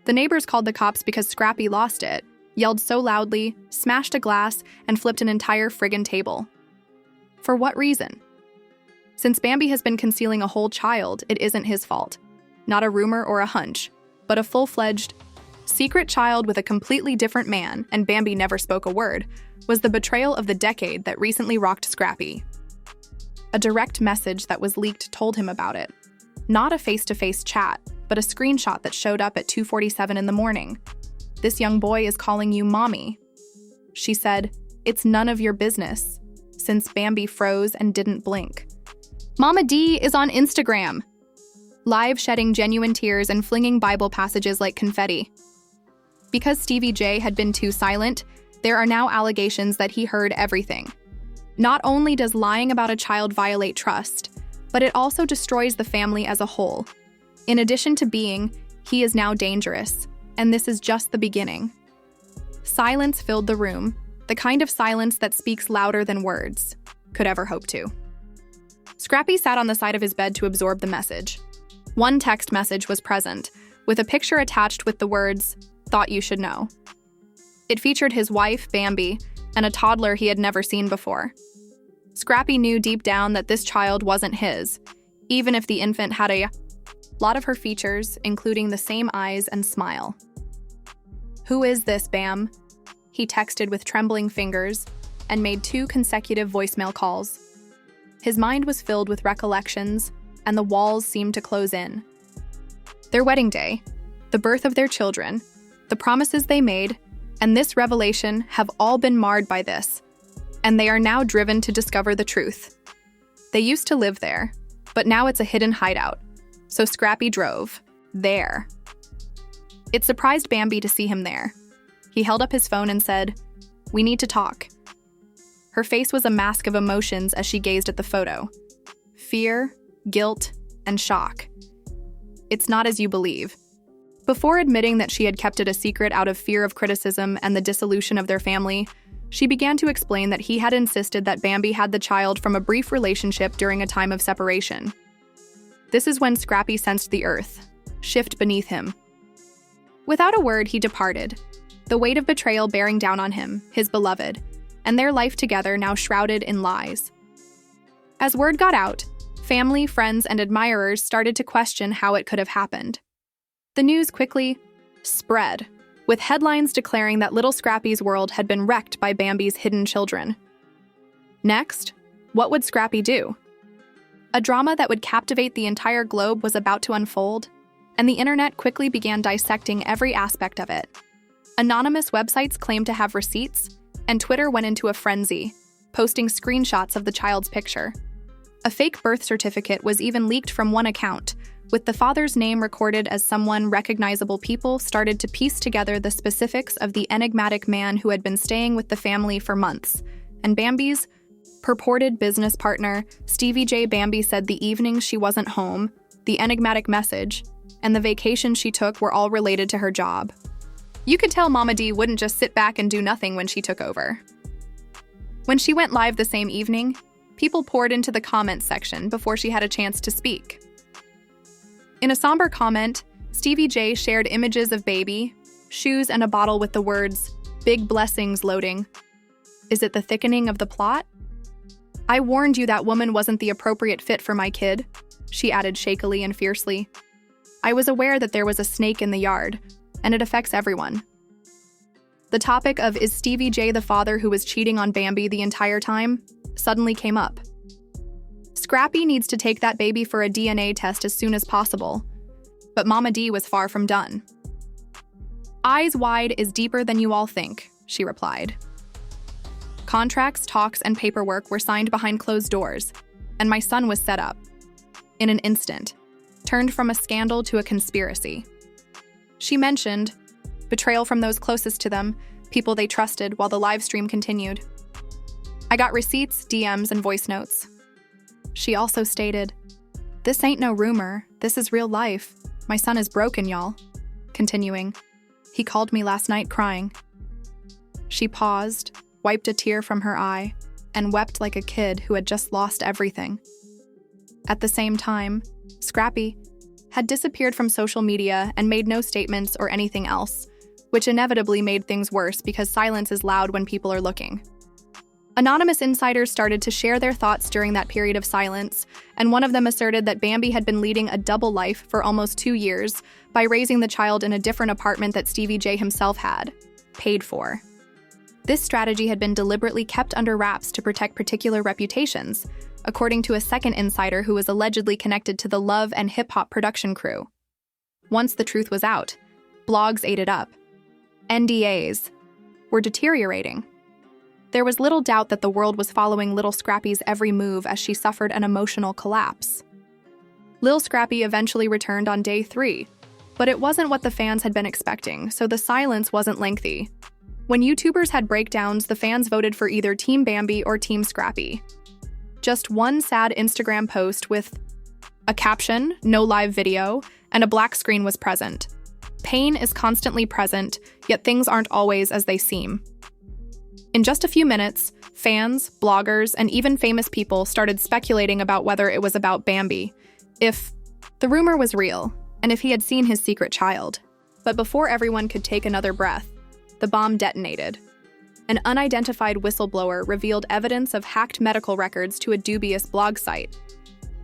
The neighbors called the cops because Scrappy lost it, yelled so loudly, smashed a glass, and flipped an entire friggin' table. For what reason? Since Bambi has been concealing a whole child, it isn't his fault. Not a rumor or a hunch, but a full-fledged secret child with a completely different man, and Bambi never spoke a word, was the betrayal of the decade that recently rocked Scrappy. A direct message that was leaked told him about it. Not a face-to-face chat, but a screenshot that showed up at 2:47 in the morning. "This young boy is calling you mommy." She said, "It's none of your business," since Bambi froze and didn't blink. Mama D is on Instagram, live shedding genuine tears and flinging Bible passages like confetti. Because Stevie J had been too silent, there are now allegations that he heard everything. Not only does lying about a child violate trust, but it also destroys the family as a whole. In addition to he is now dangerous, and this is just the beginning. Silence filled the room, the kind of silence that speaks louder than words could ever hope to. Scrappy sat on the side of his bed to absorb the message. One text message was present, with a picture attached with the words, "Thought you should know." It featured his wife, Bambi, and a toddler he had never seen before. Scrappy knew deep down that this child wasn't his, even if the infant had a lot of her features, including the same eyes and smile. "Who is this, Bam?" He texted with trembling fingers and made 2 consecutive voicemail calls. His mind was filled with recollections, and the walls seemed to close in. Their wedding day, the birth of their children, the promises they made, and this revelation have all been marred by this, and they are now driven to discover the truth. They used to live there, but now it's a hidden hideout, so Scrappy drove there. It surprised Bambi to see him there. He held up his phone and said, "We need to talk." Her face was a mask of emotions as she gazed at the photo. Fear, guilt, and shock. "It's not as you believe." Before admitting that she had kept it a secret out of fear of criticism and the dissolution of their family, she began to explain that he had insisted that Bambi had the child from a brief relationship during a time of separation. This is when Scrappy sensed the earth shift beneath him. Without a word, he departed, the weight of betrayal bearing down on him, his beloved, and their life together now shrouded in lies. As word got out, family, friends, and admirers started to question how it could have happened. The news quickly spread, with headlines declaring that little Scrappy's world had been wrecked by Bambi's hidden children. Next, what would Scrappy do? A drama that would captivate the entire globe was about to unfold, and the internet quickly began dissecting every aspect of it. Anonymous websites claimed to have receipts, and Twitter went into a frenzy, posting screenshots of the child's picture. A fake birth certificate was even leaked from one account, with the father's name recorded as someone recognizable. People started to piece together the specifics of the enigmatic man who had been staying with the family for months, and Bambi's purported business partner, Stevie J. Bambi said the evenings she wasn't home, the enigmatic message, and the vacation she took were all related to her job. You could tell Mama D wouldn't just sit back and do nothing when she took over. When she went live the same evening, people poured into the comments section before she had a chance to speak. In a somber comment, Stevie J shared images of baby, shoes, and a bottle with the words, "Big blessings loading." Is it the thickening of the plot? "I warned you that woman wasn't the appropriate fit for my kid," she added shakily and fiercely. "I was aware that there was a snake in the yard, and it affects everyone." The topic of is Stevie J the father who was cheating on Bambi the entire time suddenly came up. Scrappy needs to take that baby for a DNA test as soon as possible, but Mama D was far from done. "Eyes wide is deeper than you all think," she replied. Contracts, talks, and paperwork were signed behind closed doors, and my son was set up. In an instant, turned from a scandal to a conspiracy. She mentioned betrayal from those closest to them, people they trusted, while the live stream continued. "I got receipts, DMs, and voice notes." She also stated, "This ain't no rumor, this is real life. My son is broken, y'all." Continuing, "He called me last night crying." She paused, wiped a tear from her eye, and wept like a kid who had just lost everything. At the same time, Scrappy had disappeared from social media and made no statements or anything else, which inevitably made things worse because silence is loud when people are looking. Anonymous insiders started to share their thoughts during that period of silence, and one of them asserted that Bambi had been leading a double life for almost 2 years by raising the child in a different apartment that Stevie J himself had paid for. This strategy had been deliberately kept under wraps to protect particular reputations, according to a second insider who was allegedly connected to the Love and Hip Hop production crew. Once the truth was out, blogs ate it up. NDAs were deteriorating. There was little doubt that the world was following Lil Scrappy's every move as she suffered an emotional collapse. Lil Scrappy eventually returned on day 3, but it wasn't what the fans had been expecting, so the silence wasn't lengthy. When YouTubers had breakdowns, the fans voted for either Team Bambi or Team Scrappy. Just one sad Instagram post with a caption, no live video, and a black screen was present. Pain is constantly present, yet things aren't always as they seem. In just a few minutes, fans, bloggers, and even famous people started speculating about whether it was about Bambi, if the rumor was real, and if he had seen his secret child. But before everyone could take another breath, the bomb detonated. An unidentified whistleblower revealed evidence of hacked medical records to a dubious blog site.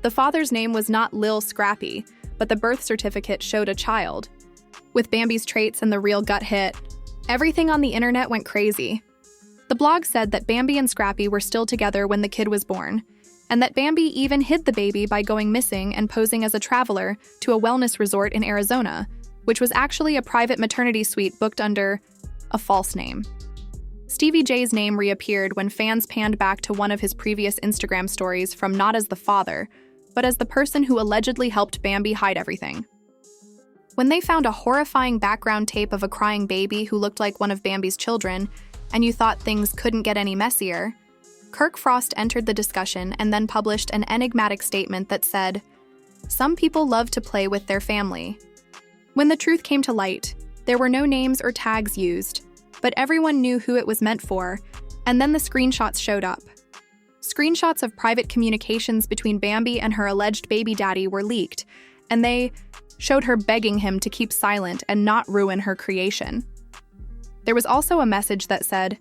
The father's name was not Lil Scrappy, but the birth certificate showed a child. With Bambi's traits and the real gut hit, everything on the internet went crazy. The blog said that Bambi and Scrappy were still together when the kid was born, and that Bambi even hid the baby by going missing and posing as a traveler to a wellness resort in Arizona, which was actually a private maternity suite booked under a false name. Stevie J's name reappeared when fans panned back to one of his previous Instagram stories from not as the father, but as the person who allegedly helped Bambi hide everything. When they found a horrifying background tape of a crying baby who looked like one of Bambi's children, and you thought things couldn't get any messier, Kirk Frost entered the discussion and then published an enigmatic statement that said, "Some people love to play with their family." When the truth came to light, there were no names or tags used, but everyone knew who it was meant for, and then the screenshots showed up. Screenshots of private communications between Bambi and her alleged baby daddy were leaked, and they showed her begging him to keep silent and not ruin her creation. There was also a message that said,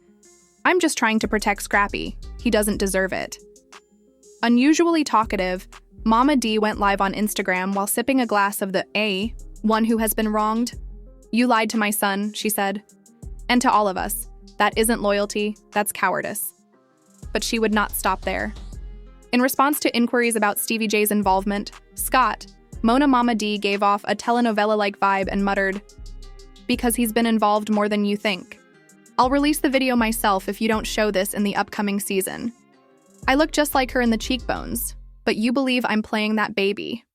"I'm just trying to protect Scrappy. He doesn't deserve it." Unusually talkative, Mama D went live on Instagram while sipping a glass of the one who has been wronged. "You lied to my son," she said. "And to all of us. That isn't loyalty, that's cowardice." But she would not stop there. In response to inquiries about Stevie J's involvement, Scott, Mona Mama D gave off a telenovela-like vibe and muttered, "Because he's been involved more than you think. I'll release the video myself if you don't show this in the upcoming season. I look just like her in the cheekbones, but you believe I'm playing that baby."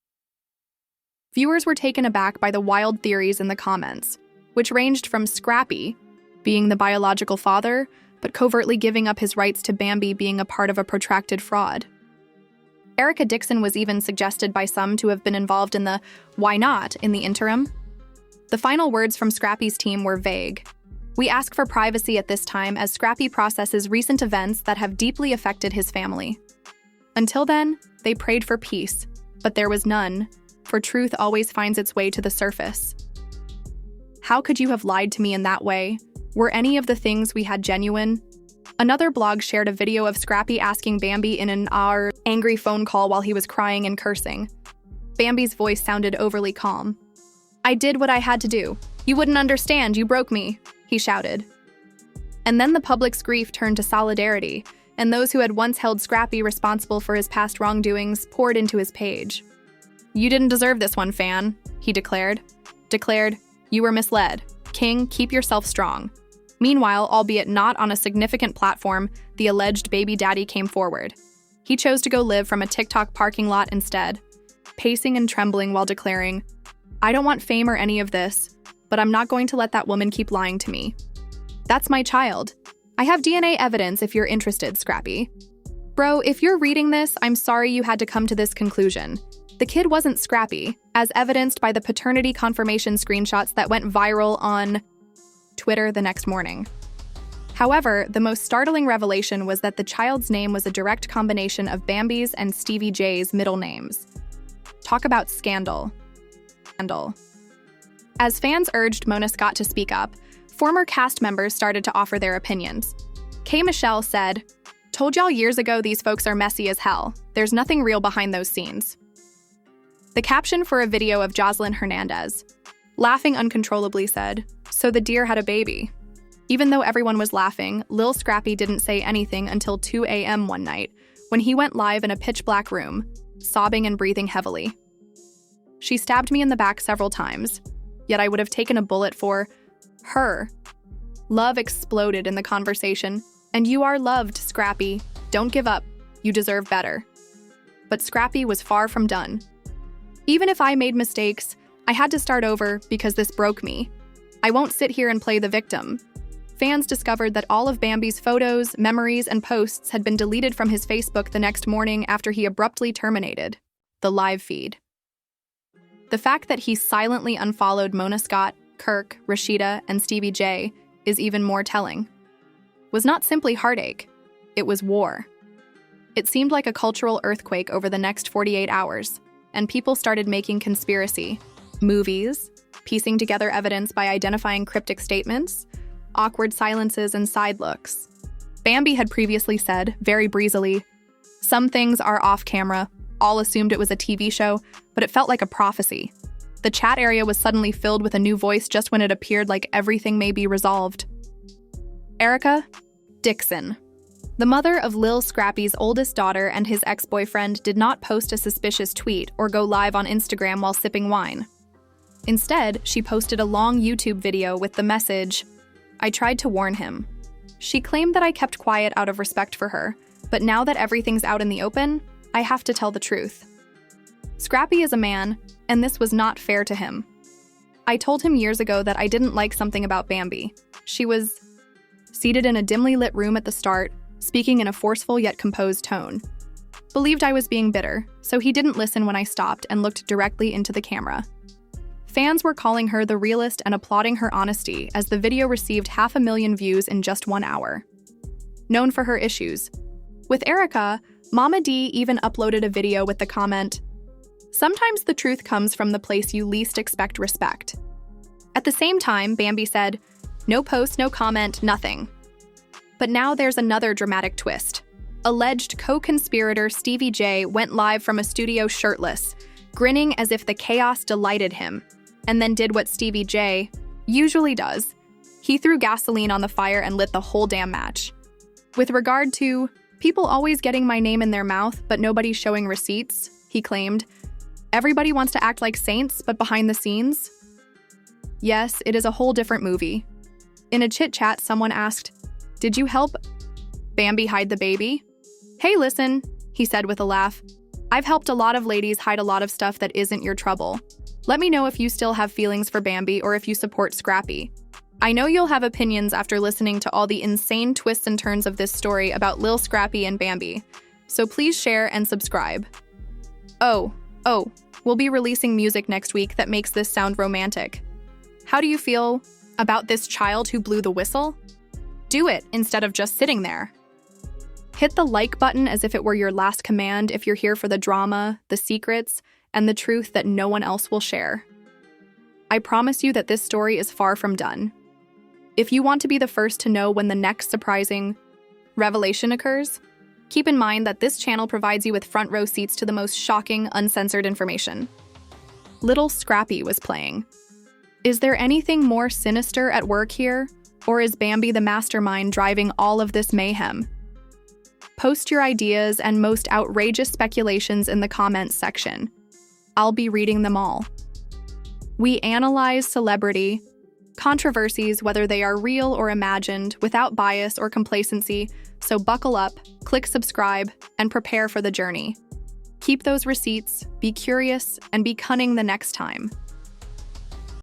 Viewers were taken aback by the wild theories in the comments, which ranged from Scrappy being the biological father, but covertly giving up his rights to Bambi being a part of a protracted fraud. Erica Dixon was even suggested by some to have been involved in the "why not" in the interim. The final words from Scrappy's team were vague. "We ask for privacy at this time as Scrappy processes recent events that have deeply affected his family." Until then, they prayed for peace, but there was none, for truth always finds its way to the surface. How could you have lied to me in that way? Were any of the things we had genuine? Another blog shared a video of Scrappy asking Bambi in an angry phone call while he was crying and cursing. Bambi's voice sounded overly calm. "I did what I had to do. You wouldn't understand, you broke me," he shouted. And then the public's grief turned to solidarity, and those who had once held Scrappy responsible for his past wrongdoings poured into his page. "You didn't deserve this one, fan," he declared. "You were misled. King, keep yourself strong." Meanwhile, albeit not on a significant platform, the alleged baby daddy came forward. He chose to go live from a TikTok parking lot instead, pacing and trembling while declaring, "I don't want fame or any of this, but I'm not going to let that woman keep lying to me. That's my child. I have DNA evidence if you're interested, Scrappy." Bro, if you're reading this, I'm sorry you had to come to this conclusion. The kid wasn't Scrappy, as evidenced by the paternity confirmation screenshots that went viral on Twitter the next morning. However, the most startling revelation was that the child's name was a direct combination of Bambi's and Stevie J's middle names. Talk about scandal. scandal. As fans urged Mona Scott to speak up, former cast members started to offer their opinions. K. Michelle said, "Told y'all years ago these folks are messy as hell. There's nothing real behind those scenes." The caption for a video of Jocelyn Hernandez, laughing uncontrollably, said, "So the deer had a baby." Even though everyone was laughing, Lil Scrappy didn't say anything until 2 a.m. one night, when he went live in a pitch-black room, sobbing and breathing heavily. "She stabbed me in the back several times, yet I would have taken a bullet for her." Love exploded in the conversation. "And you are loved, Scrappy. Don't give up. You deserve better." But Scrappy was far from done. "Even if I made mistakes, I had to start over because this broke me. I won't sit here and play the victim." Fans discovered that all of Bambi's photos, memories, and posts had been deleted from his Facebook the next morning after he abruptly terminated the live feed. The fact that he silently unfollowed Mona Scott, Kirk, Rashida, and Stevie J is even more telling. Was not simply heartache, it was war. It seemed like a cultural earthquake over the next 48 hours, and people started making conspiracy movies, piecing together evidence by identifying cryptic statements, awkward silences, and side looks. Bambi had previously said, very breezily, "Some things are off camera." All assumed it was a TV show, but it felt like a prophecy. The chat area was suddenly filled with a new voice just when it appeared like everything may be resolved. Erica Dixon, the mother of Lil Scrappy's oldest daughter and his ex-boyfriend, did not post a suspicious tweet or go live on Instagram while sipping wine. Instead, she posted a long YouTube video with the message, "I tried to warn him." She claimed that I kept quiet out of respect for her, but now that everything's out in the open, I have to tell the truth. Scrappy is a man, and this was not fair to him. I told him years ago that I didn't like something about Bambi. She was seated in a dimly lit room at the start, speaking in a forceful yet composed tone. Believed I was being bitter, so he didn't listen when I stopped and looked directly into the camera. Fans were calling her the realist and applauding her honesty as the video received 500,000 views in just 1 hour. Known for her issues. With Erica, Mama D even uploaded a video with the comment, "Sometimes the truth comes from the place you least expect respect." At the same time, Bambi said, "No post, no comment, nothing." But now there's another dramatic twist. Alleged co-conspirator Stevie J went live from a studio shirtless, grinning as if the chaos delighted him, and then did what Stevie J usually does. He threw gasoline on the fire and lit the whole damn match. With regard to people always getting my name in their mouth, but nobody's showing receipts, he claimed, "Everybody wants to act like saints, but behind the scenes?" Yes, it is a whole different movie. In a chit-chat, someone asked, "Did you help Bambi hide the baby?" "Hey, listen," he said with a laugh. "I've helped a lot of ladies hide a lot of stuff that isn't your trouble. Let me know if you still have feelings for Bambi or if you support Scrappy. I know you'll have opinions after listening to all the insane twists and turns of this story about Lil Scrappy and Bambi, so please share and subscribe. Oh, we'll be releasing music next week that makes this sound romantic. How do you feel about this child who blew the whistle? Do it instead of just sitting there. Hit the like button as if it were your last command if you're here for the drama, the secrets, and the truth that no one else will share. I promise you that this story is far from done. If you want to be the first to know when the next surprising revelation occurs, keep in mind that this channel provides you with front row seats to the most shocking, uncensored information. Lil Scrappy was playing. Is there anything more sinister at work here, or is Bambi the mastermind driving all of this mayhem? Post your ideas and most outrageous speculations in the comments section. I'll be reading them all. We analyze celebrity controversies, whether they are real or imagined, without bias or complacency, so buckle up, click subscribe, and prepare for the journey. Keep those receipts, be curious, and be cunning the next time.